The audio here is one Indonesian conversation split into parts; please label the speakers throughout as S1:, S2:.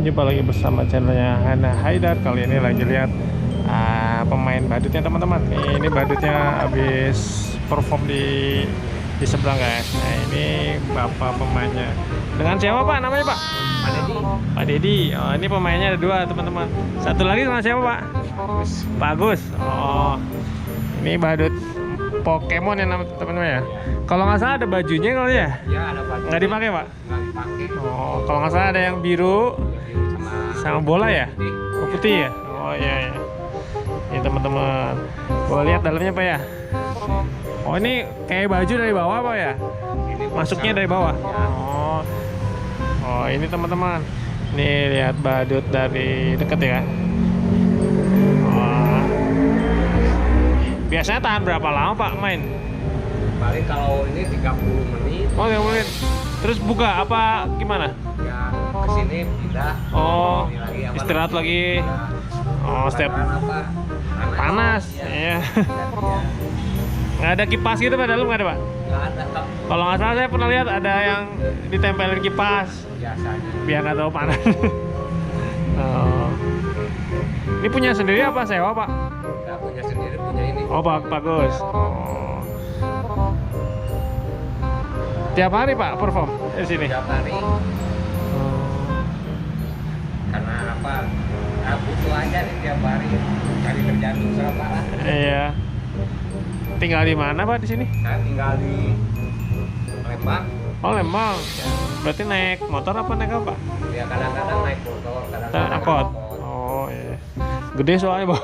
S1: jumpa lagi bersama channelnya Hana Haidar. Kali ini lagi lihat pemain badutnya teman-teman. Ini badutnya habis perform di seberang guys. Nah ini bapak pemainnya. Dengan siapa pak namanya pak?
S2: Pak Dedi.
S1: Pak Dedi. Oh, ini pemainnya ada dua teman-teman. Satu lagi sama siapa pak?
S2: Bagus.
S1: Pak Agus. Oh ini badut Pokemon ya teman-teman ya. Kalau nggak salah ada bajunya kalau ya?
S2: Ya ada baju.
S1: Nggak dipakai pak?
S2: Nggak dipakai.
S1: Oh kalau nggak salah ada yang biru sama bola ya?
S2: putih.
S1: Oh, putih ya? Oh iya ya. Ini teman-teman. Gua lihat dalamnya pak ya. Oh ini kayak baju dari bawah pak ya?
S2: Ini
S1: Masuknya
S2: besar.
S1: dari bawah.
S2: Ya.
S1: Oh ini teman-teman. Nih lihat badut dari deket ya. Wah. Biasanya tahan berapa lama pak main?
S2: Paling kalau ini 30 menit.
S1: Oh 30 menit. Terus buka apa gimana?
S2: Ya kesini pindah.
S1: Oh
S2: Ini lagi apa
S1: istirahat lagi.
S2: Ya.
S1: Oh step
S2: Lantaran apa?
S1: panas.
S2: Ya.
S1: Iya.
S2: Ya.
S1: Nggak ada kipas gitu pak dalam nggak ada pak?
S2: Nggak ada Kak.
S1: Kalau nggak salah saya pernah lihat ada yang ditempelin kipas
S2: Biasanya.
S1: biar nggak tahu panas. Oh. Ini punya sendiri apa sewa pak?
S2: Nggak punya sendiri, punya ini.
S1: Oh bagus. Oh. Tiap hari pak perform di sini.
S2: Tiap hari. Karena apa? Aku tuh aja nih tiap hari cari kerjaan susah parah.
S1: Iya. Tinggal di mana pak di sini?
S2: Saya tinggal di Lembang.
S1: Oh Lembang. Berarti naik motor apa naik apa?
S2: Ya kadang-kadang naik motor, kadang-kadang
S1: Angkot. Oh iya. Gede soalnya bawa.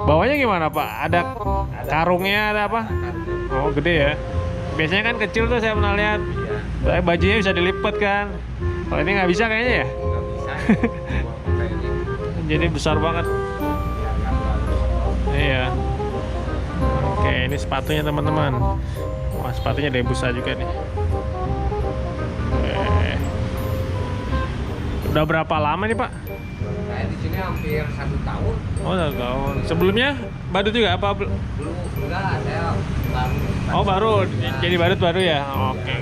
S1: Bawanya gimana pak? Ada karungnya ada apa? Oh gede ya. Biasanya kan kecil tuh saya pernah lihat.
S2: Iya,
S1: Bajunya bisa dilipat kan. Kalau ini nggak bisa kayaknya ya.
S2: nggak bisa ya. Cuma pakai ini.
S1: Jadi besar banget.
S2: Ya, nggak terlalu kotor.
S1: Iya. Oke, ini sepatunya teman-teman. Wah, sepatunya Debusa juga nih. Oke. Udah berapa lama nih, Pak?
S2: Saya di sini hampir 1 tahun.
S1: Oh, 1 tahun. Sebelumnya badut juga apa?
S2: Dulu enggak, saya baru.
S1: Oh, baru.
S2: Ya.
S1: Jadi badut baru ya. Oke.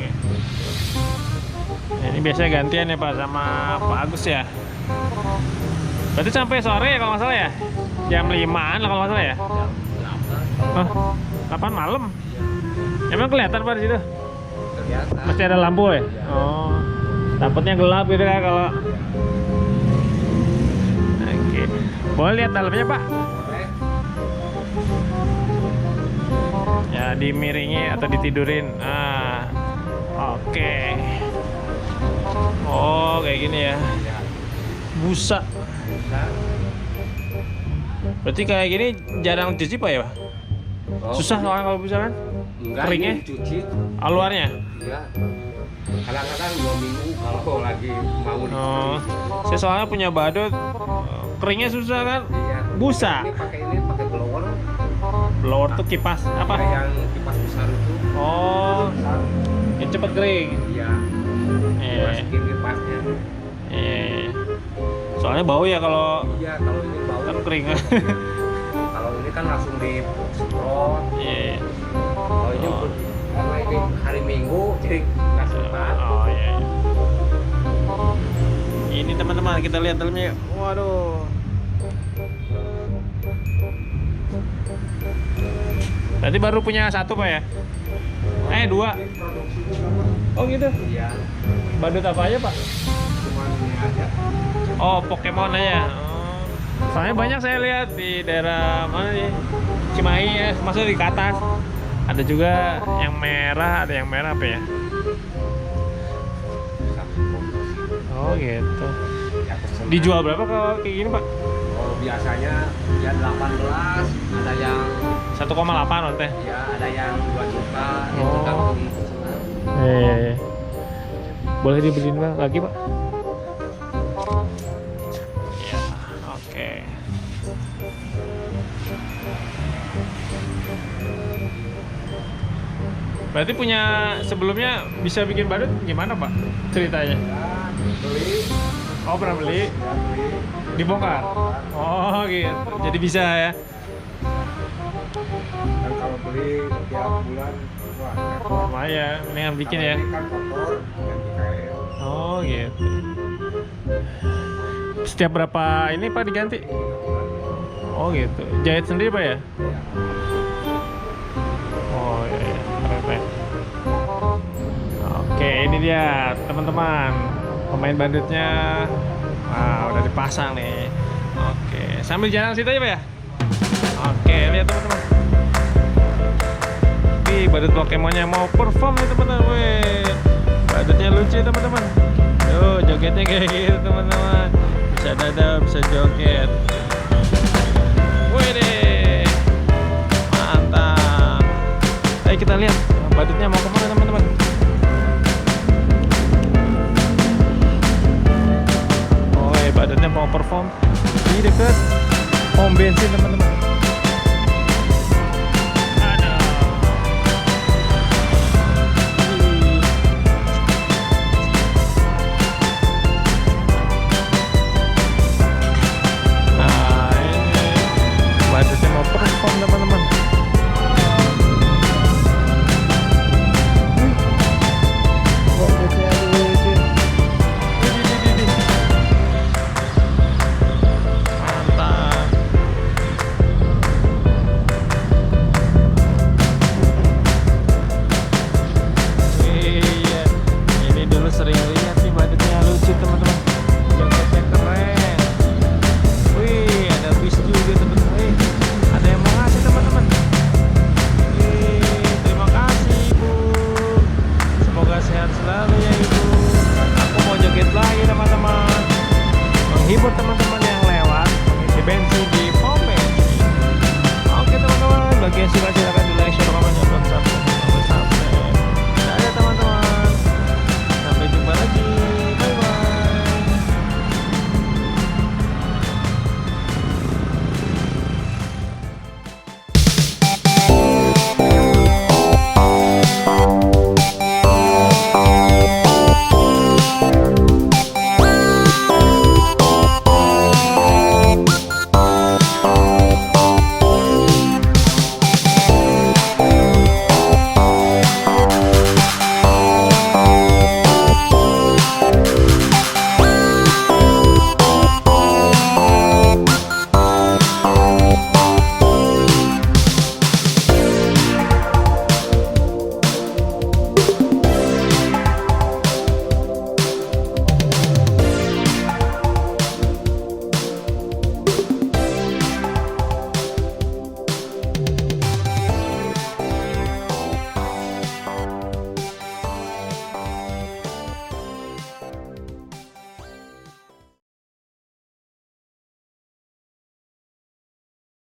S1: Nah, ini biasanya gantian ya, Pak, sama Pak Agus ya. Berarti sampai sore ya kalau nggak salah ya? Jam 5-an lah kalau nggak salah ya?
S2: Jam 8.
S1: Hah? 8 malam? Emang kelihatan Pak di situ?
S2: Kelihatan.
S1: Masih ada lampu ya? Oh. Takutnya gelap gitu kan kalau. Oke. Boleh lihat dalamnya, Pak?
S2: Boleh.
S1: Ya, dimiringi atau ditidurin. Ah. Oke. Oh, kayak gini ya.
S2: Ya.
S1: Busa.
S2: Bisa.
S1: Berarti kayak gini jarang cuci Pak ya, Pak?
S2: Oh,
S1: Susah soalnya kalau busa kan?
S2: enggak,
S1: keringnya?
S2: ini dicuci.
S1: Luarnya?
S2: Iya. Kadang-kadang 2 minggu kalau lagi mau dicuci.
S1: Oh. Saya soalnya punya badut keringnya susah kan?
S2: Iya.
S1: Busa.
S2: Ini pakai blower.
S1: Blower tuh kipas apa?
S2: Kayak yang kipas besar itu.
S1: Oh,
S2: Besar.
S1: yang cepet kering.
S2: Iya.
S1: Iya.
S2: Masukin kipasnya.
S1: Iya. Soalnya bau ya kalau
S2: Iya, kalau ini bau.
S1: kan kering.
S2: Kalau ini kan langsung disemprot.
S1: Iya.
S2: Kalau ini
S1: Oh.
S2: karena ini hari Minggu jadi nggak sempat.
S1: Oh iya. Ini teman-teman kita lihat dalamnya. Waduh. Berarti baru punya satu Pak ya? 2.
S2: Ini produksi juga.
S1: Oh gitu.
S2: Iya.
S1: Badut apa aja Pak?
S2: Cuma ini aja.
S1: Oh Pokemon aja. Oh. Soalnya banyak saya lihat di daerah mana nih? Cimahi ya, maksudnya di atas. Ada juga yang merah, ada yang merah apa ya?
S2: Satu produksi.
S1: Oh gitu.
S2: Ya, tersenang.
S1: Dijual berapa kalau kayak gini Pak?
S2: Kalau biasanya ya 18, ada yang
S1: 1,8 maksudnya.
S2: ya ada yang 2 juta, itu
S1: Oh.
S2: tergantung pesanan.
S1: Iya. Boleh dibeliin Pak lagi Pak? Ya, oke. Berarti punya sebelumnya bisa bikin badut gimana Pak ceritanya?
S2: Ya, beli,
S1: Oh pernah beli?
S2: ya beli.
S1: Dibongkar? Oh gitu, jadi bisa ya?
S2: Dan kalau beli tiap bulan, wah,
S1: Lumayan, mendingan bikin ya?
S2: Kalau ini kan kotor, ganti kail.
S1: Oh gitu. Setiap berapa ini Pak diganti? Oh gitu. Jahit sendiri Pak ya? Oh iya, iya. Keren. Oke, ini dia teman-teman. Pemain badutnya udah dipasang nih. Oke, sambil jalan situ aja Pak ya? Oke, lihat teman-teman. Wih, badut Pokemonnya mau perform nih teman-teman. Wih, badutnya lucu teman-teman. Tuh, jogetnya kayak gitu teman-teman. Bisa dada, bisa joget. Wih deh, mantap. Ayo kita lihat badutnya mau kemana teman-teman. Oh, badutnya mau perform di dekat pom bensin teman-teman. Perform teman-teman. Mantap. Iya, ini dulu sering lihat nih badutnya lucu teman-teman. Jogetnya keren. Wih, ada bis juga teman-teman. Wih, ada yang mau ngasih teman-teman. Terima kasih Ibu. Semoga sehat selalu ya Ibu. Aku mau joget lagi teman-teman. Menghibur teman-teman.